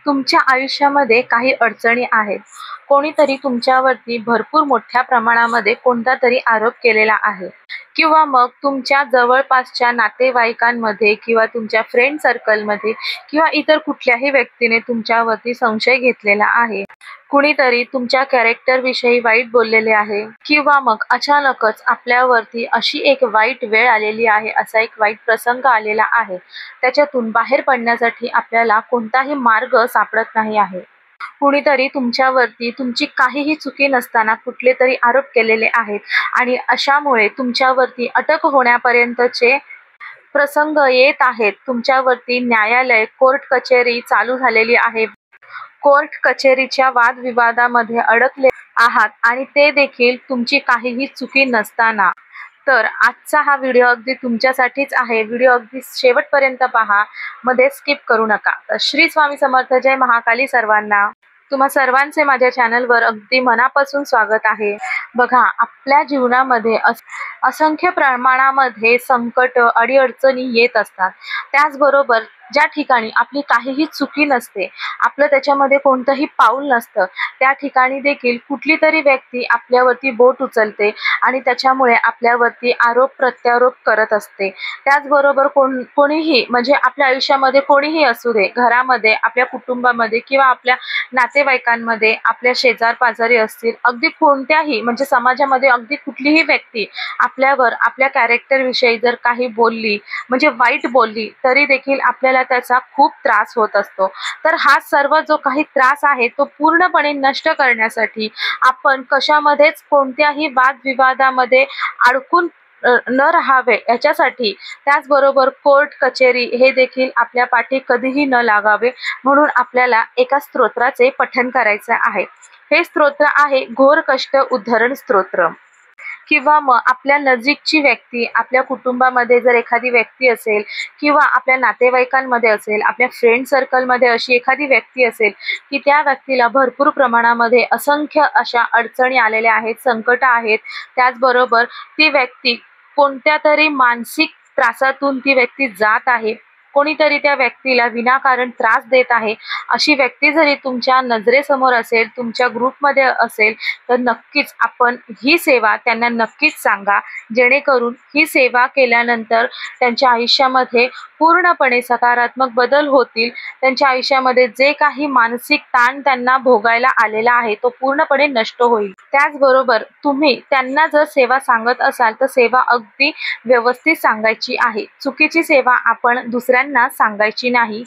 तुमच्या आयुष्यामध्ये काही अडचणी आहेत. कोणीतरी तुमच्यावरती भरपूर मोठ्या प्रमाणामध्ये कोणता तरी आरोप केलेला आहे किंवा मग तुमच्या जवळपासच्या नातेवाईकांमध्ये किंवा तुमच्या फ्रेंड सर्कलमध्ये किंवा इतर कुठल्याही व्यक्तीने तुमच्यावरती संशय घेतलेला आहे. कुणीतरी तुमच्या कॅरेक्टरविषयी वाईट बोललेले आहे किंवा मग अचानकच आपल्यावरती अशी एक वाईट वेळ आलेली आहे, असा एक वाईट प्रसंग आलेला आहे. त्याच्यातून बाहेर पडण्यासाठी आपल्याला कोणताही मार्ग सापडत नाही आहे. कुणीतरी तुमच्यावरती तुमची काहीही चुकी नसताना कुठले तरी आरोप केलेले आहेत आणि अशामुळे तुमच्यावरती अटक होण्यापर्यंतचे प्रसंग येत आहेत. तुमच्यावरती न्यायालय, कोर्ट कचेरी चालू झालेली आहे. कोर्ट कचेरीच्या वादविवादामध्ये अडकले आहात आणि ते देखील तुमची काहीही चुकी नसताना. तर आजचा हा व्हिडिओ अगदी तुमच्यासाठीच आहे. व्हिडिओ अगदी शेवटपर्यंत पहा, मध्ये स्किप करू नका. तर श्री स्वामी समर्थ, जय महाकाली सर्वांना. तुम्हा सर्वांचे माझ्या चॅनलवर अगदी मनापासून स्वागत आहे. बघा, आपल्या जीवनामध्ये असंख्य प्रमाणामध्ये संकट, अडीअडचणी येत असतात. त्याचबरोबर ज्या ठिकाणी आपली काहीही चुकी नसते, आपलं त्याच्यामध्ये कोणतंही पाऊल नसतं, त्या ठिकाणी देखील कुठली तरी व्यक्ती आपल्यावरती बोट उचलते आणि त्याच्यामुळे आपल्यावरती आरोप प्रत्यारोप करत असते. त्याचबरोबर कोणीही म्हणजे आपल्या आयुष्यामध्ये कोणीही असू दे, घरामध्ये, आपल्या कुटुंबामध्ये किंवा आपल्या नातेवाईकांमध्ये, आपल्या शेजार पाजारी असतील, अगदी कोणत्याही म्हणजे समाजामध्ये अगदी कुठलीही व्यक्ती आपल्यावर, आपल्या कॅरेक्टरविषयी जर काही बोलली म्हणजे वाईट बोलली, तरी देखील आपल्याला त्याचा खूप त्रास होत असतो. तर हा सर्व जो काही त्रास आहे तो पूर्णपणे नष्ट करण्यासाठी आपण कशामध्येच कोणत्याही वादविवादामध्ये अडकून न राहावे याच्यासाठी, त्याचबरोबर कोर्ट कचेरी हे देखील आपल्या पाठी कधीही न लागावे म्हणून आपल्याला एका स्तोत्राचे पठण करायचे आहे. हे स्तोत्र आहे घोर कष्ट उद्धरण स्तोत्र. किंवा मग आपल्या नजीकची व्यक्ती, आपल्या कुटुंबामध्ये जर एखादी व्यक्ती असेल किंवा आपल्या नातेवाईकांमध्ये असेल, आपल्या फ्रेंड सर्कलमध्ये अशी एखादी व्यक्ती असेल की त्या व्यक्तीला भरपूर प्रमाणामध्ये असंख्य अशा अडचणी आलेल्या आहेत, संकट आहेत. त्याचबरोबर ती व्यक्ती कोणत्या तरी मानसिक त्रासातून ती व्यक्ती जात आहे. कोणीतरी त्या व्यक्तीला विनाकारण त्रास देत आहे. अशी व्यक्ती जरी तुमच्या नजरेसमोर असेल, तुमच्या ग्रुपमध्ये असेल, तर नक्कीच आपण ही सेवा त्यांना नक्कीच सांगा, जेणेकरून ही सेवा केल्यानंतर त्यांच्या आयुष्यामध्ये पूर्णपणे सकारात्मक बदल होतील. त्यांच्या आयुष्यामध्ये जे काही मानसिक ताण त्यांना भोगायला आलेला आहे तो पूर्णपणे नष्ट होईल. त्याचबरोबर तुम्ही त्यांना जर सेवा सांगत असाल तर सेवा अगदी व्यवस्थित सांगायची आहे. चुकीची सेवा आपण दुसऱ्यांना सांगायची नाही.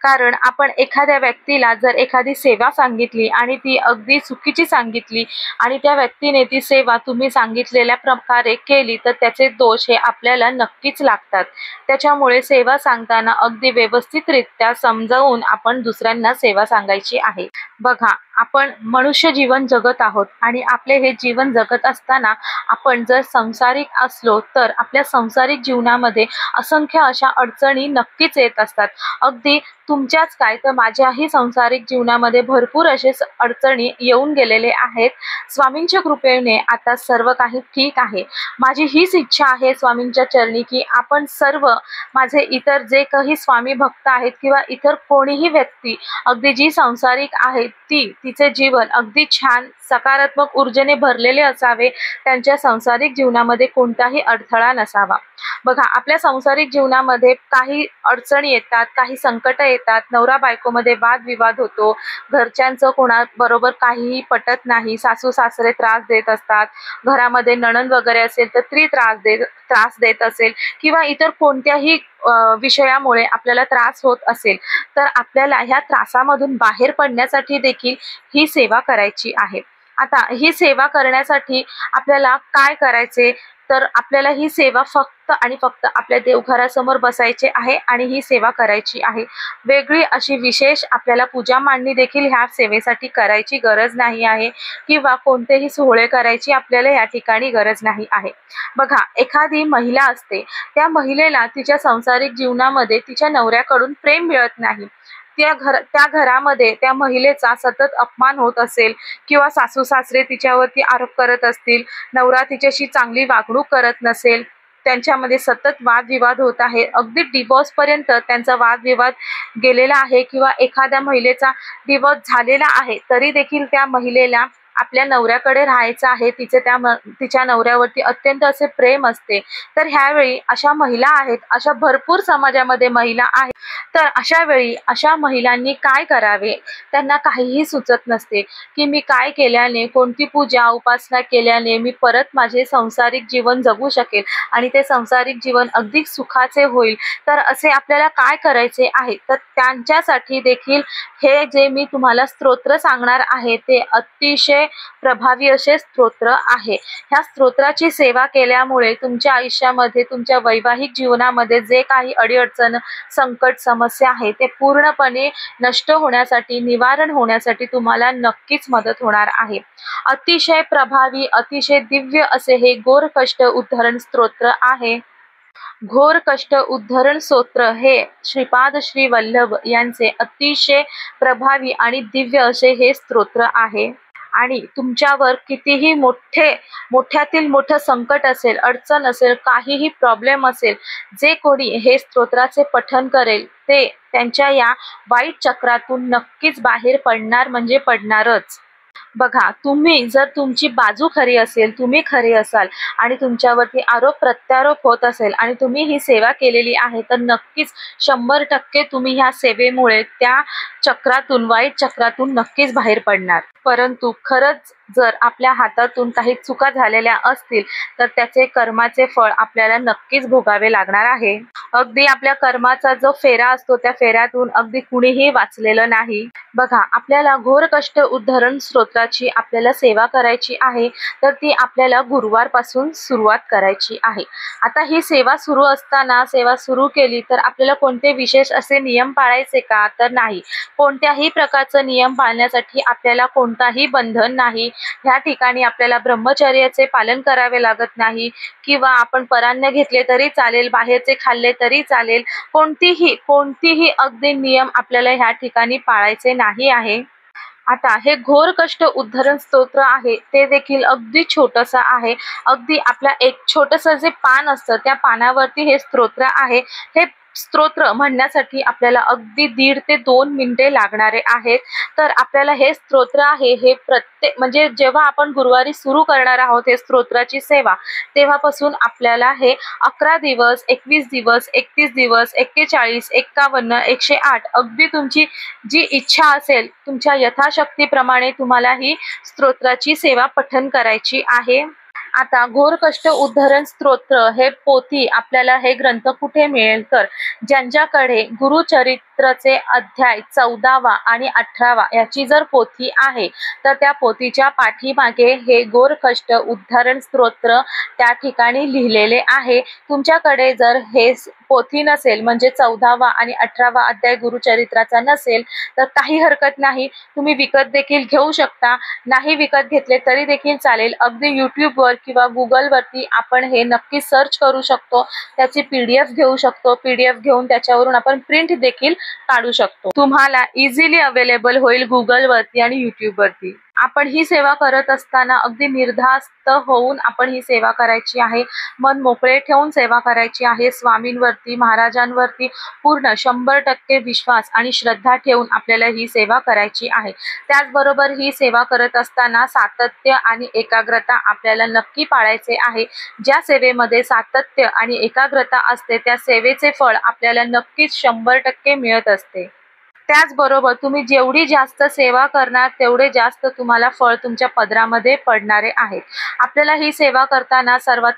कारण आपण एखाद्या व्यक्तीला जर एखादी सेवा सांगितली आणि ती अगदी चुकीची सांगितली आणि त्या व्यक्तीने ती सेवा तुम्ही सांगितलेल्या प्रकारे केली तर त्याचे दोष हे आपल्याला नक्कीच लागतात. त्याच्यामुळे सेवा सांगताना अगदी व्यवस्थितरित्या समजावून आपण दुसऱ्यांना सेवा सांगायची आहे. बघा, आपण मनुष्य जीवन जगत आहोत आणि आपले हे जीवन जगत असताना आपण जर संसारिक असलो तर आपल्या संसारिक जीवनामध्ये असंख्य अशा अडचणी नक्कीच येत असतात. अगदी तुमच्याच काय तर माझ्याही संसारिक जीवनामध्ये भरपूर असे अडचणी येऊन गेलेले आहेत. स्वामींच्या कृपेने आता सर्व काही ठीक आहे. माझी हीच इच्छा आहे स्वामींच्या चरणी की आपण सर्व, माझे इतर जे काही स्वामी भक्त आहेत किंवा इतर कोणीही व्यक्ती अगदी जी संसारिक आहे तिचे जीवन अगदी छान सकारात्मक ऊर्जेने भरलेले असावे. त्यांच्या संसारिक जीवनामध्ये कोणताही अडथळा नसावा. बघा, आपल्या संसारिक जीवनामध्ये काही अडचणी येतात, काही संकट येतात. नवरा बायकोमध्ये वादविवाद होतो, घरच्यांचं कोणाबरोबर काहीही पटत नाही, सासू सासरे त्रास देत असतात, घरामध्ये नणंद वगैरे असेल तर ती त्रास देत असेल किंवा इतर कोणत्याही विषयामुळे आपल्याला त्रास होत असेल तर आपल्याला ह्या त्रासामधून बाहेर पडण्यासाठी देखील ही सेवा करायची आहे. आता ही सेवा करण्यासाठी आपल्याला काय करायचे तर आपल्याला ही सेवा फक्त आणि फक्त आपल्या देवघरासमोर बसायचे आहे आणि ही सेवा करायची आहे. वेगळी अशी विशेष आपल्याला पूजा मांडणी देखील ह्या सेवेसाठी करायची गरज नाही आहे किंवा कोणतेही सोहळे करायची आपल्याला या ठिकाणी गरज नाही आहे. बघा, एखादी महिला असते, त्या महिलेला तिच्या संसारिक जीवनामध्ये तिच्या नवऱ्याकडून प्रेम मिळत नाही. त्या घरामध्ये त्या महिलेचा सतत अपमान होत असेल किंवा सासू सासरे तिच्यावरती आरोप करत असतील, नवरा तिच्याशी चांगली वागणूक करत नसेल, त्यांच्यामध्ये सतत वादविवाद होत आहे, अगदी डिवोर्स पर्यंत त्यांचा वादविवाद गेलेला आहे किंवा एखाद्या महिलेचा डिवोर्स झालेला आहे तरी देखील त्या महिलेला आपल्या नवऱ्याकडे राहायचं आहे, तिच्या नवऱ्यावरती अत्यंत असे प्रेम असते। तर ह्यावेळी अशा महिला आहेत, अशा भरपूर समाजामध्ये महिला आहेत। तर अशा वेळी अशा महिलांनी काय करावे, त्यांना काहीही सुचत नसते की मी काय केल्याने, कोणती पूजा उपासना केल्याने मी परत माझे सांसारिक जीवन जगू शकेल आणि ते सांसारिक जीवन अगदी सुखाचे होईल। तर असे आपल्याला काय करायचे आहे, तर त्यांच्यासाठी देखील हे जे मी तुम्हाला स्तोत्र सांगणार आहे ते अतिशय प्रभावी असे स्तोत्र आहे। ह्या स्तोत्राची सेवा केल्यामुळे तुमच्या आयुष्यामध्ये, तुमच्या वैवाहिक जीवनामध्ये जे काही अडीअडचण, संकट, समस्या आहे ते पूर्णपणे नष्ट होण्यासाठी, निवारण होण्यासाठी तुम्हाला नक्कीच मदत होणार आहे। अतिशय प्रभावी, अतिशय दिव्य असे हे घोर कष्ट उद्धरण स्तोत्र आहे। घोर कष्ट उद्धरण स्तोत्र हे श्रीपाद श्री वल्लभ यांचे अतिशय प्रभावी आणि दिव्य असे हे स्तोत्र आहे। आणि तुमच्यावर कितीही मोठ्यातील मोठं संकट असेल, अडचण असेल, काहीही प्रॉब्लेम असेल, जे कोणी हे स्तोत्राचे पठण करेल ते त्यांच्या या वाईट चक्रातून नक्कीच बाहेर पडणार म्हणजे पडणारच। बघा, तुम्ही जर तुमची बाजू खरी असेल, तुम्ही खरे असाल आणि तुमच्यावरती आरोप प्रत्यारोप होत असेल आणि तुम्ही ही सेवा केलेली आहे तर नक्कीच 100% तुम्ही ह्या सेवेमुळे त्या चक्रातून, वाईट चक्रातून नक्कीच बाहेर पडणार। परंतु खरंच जर आपल्या हातातून काही चुका झालेल्या असतील तर त्याचे कर्माचे फळ आपल्याला नक्कीच भोगावे लागणार आहे। अगदी आपल्या कर्माचा जो फेरा असतो त्या फेऱ्यातून अगदी कुणीही वाचलेलं नाही। बघा, आपल्याला घोर कष्ट उद्धरण स्तोत्राची आपल्याला सेवा करायची आहे तर ती आपल्याला गुरुवारपासून सुरुवात करायची आहे। आता ही सेवा सुरू असताना, सेवा सुरू केली तर आपल्याला कोणते विशेष असे नियम पाळायचे का, तर नाही। कोणत्याही प्रकारचा नियम पाळण्यासाठी आपल्याला कोणताही बंधन नाही। ह्या ठिकाणी आपल्याला ब्रह्मचर्याचे पालन करावे लागत नाही किंवा आपण परान्न घेतले तरी चालेल, बाहेरचे खाल्ले तरी चालेल, कोणतीही अगदी नियम आपल्याला ह्या ठिकाणी पाळायचे नाही आहे। आता हे घोर कष्ट उद्धरण स्तोत्र आहे ते देखील अगदी छोटंसं आहे। अगदी आपल्या एक छोटंसं जे पान असतं त्या पानावरती हे स्तोत्र आहे। हे स्तोत्र म्हणण्यासाठी आपल्याला अगदी 1.5 ते 2 मिनिटे लागणारे आहेत। तर आपल्याला हे स्तोत्र आहे हे म्हणजे जेव्हा आपण गुरुवारी सुरू करणार आहोत हे स्तोत्राची सेवा, तेव्हापासून आपल्याला हे 11 दिवस, 21 दिवस, 31 दिवस, 41, 51, 108 अगदी तुमची जी इच्छा असेल तुमच्या यथाशक्तीप्रमाणे तुम्हाला ही स्तोत्राची सेवा पठण करायची आहे। आता घोर कष्ट उद्धरण स्तोत्र हे पोथी आपल्याला हे ग्रंथ कुठे मिळेल, तर ज्यांच्याकडे गुरुचरित्रचे अध्याय 14वा आणि 18वा याची जर पोथी आहे तर त्या पोथीच्या पाठीमागे हे घोर कष्ट उद्धरण स्तोत्र त्या ठिकाणी लिहिलेले आहे। तुमच्याकडे जर हे पोथी नसेल, म्हणजे 14वा आणि 18वा अध्याय गुरुचरित्राचा नसेल तर काही हरकत नाही, तुम्ही विकत देखील घेऊ शकता। नाही विकत घेतले तरी देखील चालेल, अगदी यूट्यूबवर किंवा गुगलवरती आपण हे नक्की सर्च करू शकतो, त्याची PDF घेऊ शकतो। PDF घेऊन त्याच्यावरून आपण प्रिंट देखील काढू शकतो। तुम्हाला इझिली अवेलेबल होईल गुगलवरती आणि यूट्यूबवरती। आपण ही सेवा करत असताना अगदी निर्धास्त होऊन आपण ही सेवा करायची आहे, मन मोकळे ठेवून सेवा करायची आहे। स्वामींवरती, महाराजांवरती पूर्ण 100% विश्वास आणि श्रद्धा ठेवून आपल्याला ही सेवा करायची आहे। त्याचबरोबर ही सेवा करत असताना सातत्य आणि एकाग्रता आपल्याला नक्की पाळायचे आहे। ज्या सेवेमध्ये सातत्य आणि एकाग्रता असते त्या सेवेचे फळ आपल्याला नक्कीच 100% मिळत असते। त्याचबरोबर तुम्ही जेवढी जास्त सेवा करणार तेवढे जास्त तुम्हाला फळ तुमच्या पदरामध्ये पडणारे आहेत। आपल्याला ही सेवा करताना सर्वात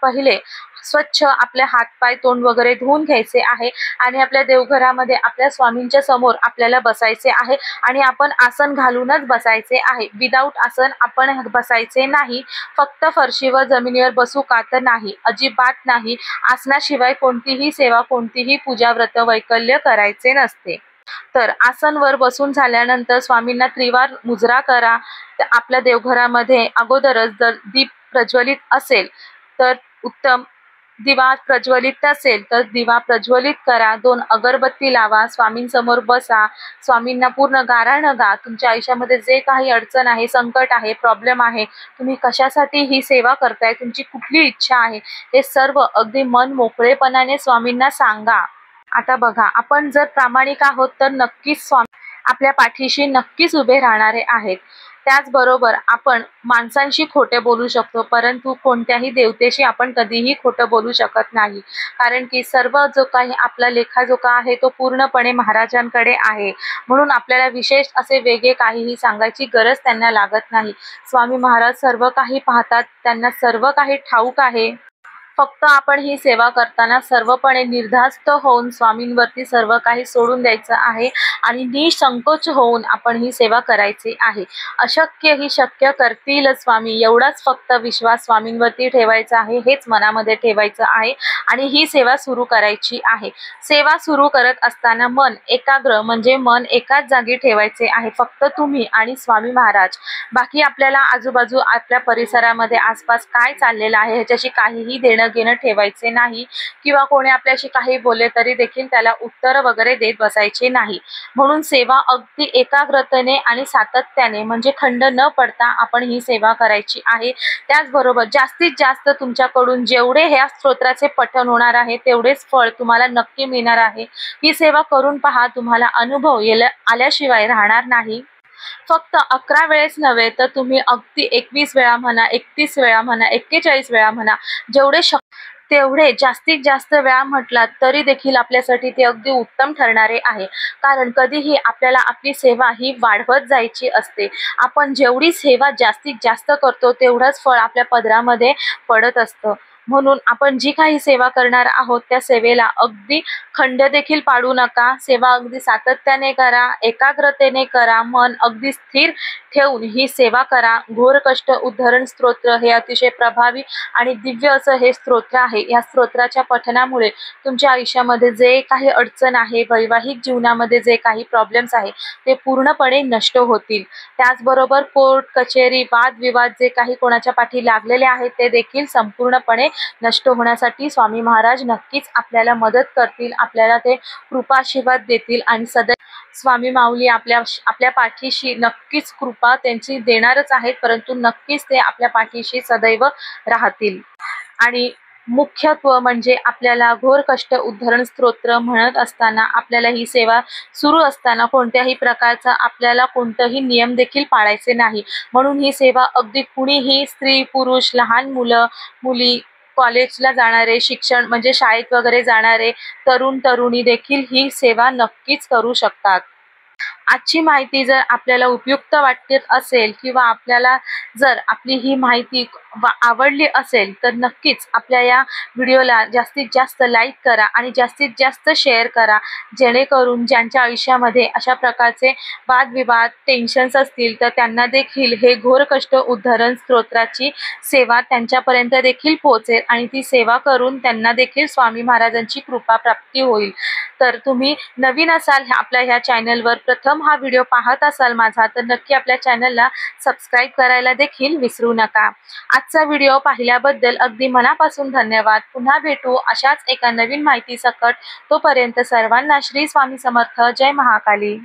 पहिले स्वच्छ आपले हातपाय, तोंड वगैरे धुवून घ्यायचे आहे आणि आपल्या देवघरामध्ये आपल्या स्वामींच्या समोर आपल्याला बसायचे आहे आणि आपण आसन घालूनच बसायचे आहे। विदाऊट आसन आपण बसायचे नाही। फक्त फरशीवर, जमिनीवर बसू का, तर नाही, अजिबात नाही। आसनाशिवाय कोणतीही सेवा, कोणतीही पूजा, व्रत, वैकल्य करायचे नसते। तर आसनवर बसून झाल्यानंतर स्वामींना त्रिवार मुजरा करा। आपल्या देवघरामध्ये अगोदरच जर दीप प्रज्वलित असेल तर उत्तम, दिवा प्रज्वलित असेल तर दिवा प्रज्वलित करा, 2 अगरबत्ती लावा, स्वामींसमोर बसा, स्वामींना पूर्ण गाऱ्हाण गा. तुमच्या आयुष्यामध्ये जे काही अडचण आहे, संकट आहे, प्रॉब्लेम आहे, तुम्ही कशासाठी ही सेवा करताय, तुमची कुठली इच्छा आहे, हे सर्व अगदी मन मोकळेपणाने स्वामींना सांगा. आता बघा, आपण जर प्रामाणिक आहोत तर नक्कीच स्वामी आपल्या पाठीशी नक्कीच उभे राहणारे आहेत. त्याचबरोबर आपण माणसांशी खोटे बोलू शकतो, परंतु कोणत्याही देवतेशी आपण कधीही खोटं बोलू शकत नाही. कारण की सर्व जो काही आपला लेखाजोखा आहे तो पूर्णपणे महाराजांकडे आहे. म्हणून आपल्याला विशेष असे वेगळे काहीही सांगायची गरज त्यांना लागत नाही. स्वामी महाराज सर्व काही पाहतात, त्यांना सर्व काही ठाऊक आहे. फक्त आपण ही सेवा करताना सर्वपणे निर्धास्त होऊन स्वामींवरती सर्व काही सोडून द्यायचं आहे आणि निसंकोच होऊन आपण ही सेवा करायची आहे. अशक्य ही शक्य करतील स्वामी, एवढाच फक्त विश्वास स्वामींवरती ठेवायचा आहे, हेच मनामध्ये ठेवायचं आहे आणि ही सेवा सुरू करायची आहे. सेवा सुरू करत असताना मन एकाग्र म्हणजे मन एकाच जागी ठेवायचे आहे, फक्त तुम्ही आणि स्वामी महाराज. बाकी आपल्याला आजूबाजू आपल्या परिसरामध्ये आसपास काय चाललेलं आहे ह्याच्याशी काहीही देणं घेणं ठेवायचे नाही किंवा कोणी आपल्याशी काही बोलले तरी देखील त्याला उत्तर वगैरे देत बसायचे नाही. म्हणून सेवा अगदी एकाग्रतेने आणि सातत्याने म्हणजे खंड न पडता आपण ही सेवा करायची आहे. त्याचबरोबर जास्तीत जास्त तुमच्याकडून जेवढे ह्या स्तोत्राचे पठण होणार आहे तेवढेच फळ तुम्हाला नक्की मिळणार आहे. ही सेवा करून पहा, तुम्हाला अनुभव आल्याशिवाय राहणार नाही. फक्त 11 वेळेस नव्हे तर तुम्ही अगदी 21 वेळा म्हणा, 31 वेळा म्हणा, 41 वेळा म्हणा, जेवढे तेवढे जास्तीत जास्त वेळा म्हटलात तरी देखील आपल्यासाठी ते अगदी उत्तम ठरणारे आहे. कारण कधीही आपल्याला आपली सेवा ही वाढवत जायची असते. आपण जेवढी सेवा जास्तीत जास्त करतो तेवढंच फळ आपल्या पदरामध्ये पडत असतं. म्हणून आपण जी काही सेवा करणार आहोत त्या सेवेला अगदी खंड देखील पाडू नका. सेवा अगदी सातत्याने करा, एकाग्रतेने करा, मन अगदी स्थिर ठेवून ही सेवा करा. घोर कष्ट उद्धरण स्तोत्र हे अतिशय प्रभावी आणि दिव्य असं हे स्तोत्र आहे. या स्तोत्राच्या पठणामुळे तुमच्या आयुष्यामध्ये जे काही अडचण आहे, वैवाहिक जीवनामध्ये जे काही प्रॉब्लेम्स आहे ते पूर्णपणे नष्ट होतील. त्याचबरोबर कोर्ट कचेरी वादविवाद जे काही कोणाच्या पाठी लागलेले आहेत ते देखील संपूर्णपणे नष्ट होण्यासाठी स्वामी महाराज नक्कीच आपल्याला मदत करतील, आपल्याला ते कृपा आशीर्वाद देतील आणि सदैव स्वामी माऊली आपल्या पाठीशी नक्कीच कृपा त्यांची देणारच आहेत, परंतु नक्कीच ते आपल्या पाठीशी सदैव राहतील. आणि मुख्यत्व म्हणजे आपल्याला घोर कष्ट उद्धरण स्तोत्र म्हणत असताना आपल्याला ही सेवा सुरू असताना कोणत्याही प्रकारचा आपल्याला कोणताही नियम देखील पाळायचे नाही. म्हणून ही सेवा अगदी कुणीही स्त्री पुरुष लहान मुलं मुली कॉलेजला जाणारे शिक्षण म्हणजे शाळेत वगैरे जाणारे तरुण तरुणी देखील ही सेवा नक्कीच करू शकतात. आजची माहिती जर आपल्याला उपयुक्त वाटत असेल किंवा आपल्याला जर आपली ही माहिती आवडली असेल तर नक्कीच आपल्या या व्हिडिओला जास्तीत जास्त लाईक करा आणि जास्तीत जास्त शेअर करा, जेणेकरून ज्यांच्या आयुष्यामध्ये अशा प्रकारचे वादविवाद टेन्शन्स असतील तर त्यांना देखील हे घोर कष्ट उद्धरण स्तोत्राची सेवा त्यांच्यापर्यंत देखील पोहोचेल आणि ती सेवा करून त्यांना देखील स्वामी महाराजांची कृपा प्राप्ती होईल. तर तुम्ही नवीन असाल आपल्या ह्या चॅनलवर, प्रथम हा व्हिडिओ पाहत असाल माझा, तर नक्की आपल्या चॅनलला सबस्क्राईब करायला देखील विसरू नका. आजचा व्हिडिओ पाहिल्याबद्दल अगदी मनापासून धन्यवाद. पुन्हा भेटू अशाच एका नवीन माहिती सकट. तोपर्यंत सर्वांना श्री स्वामी समर्थ. जय महाकाली.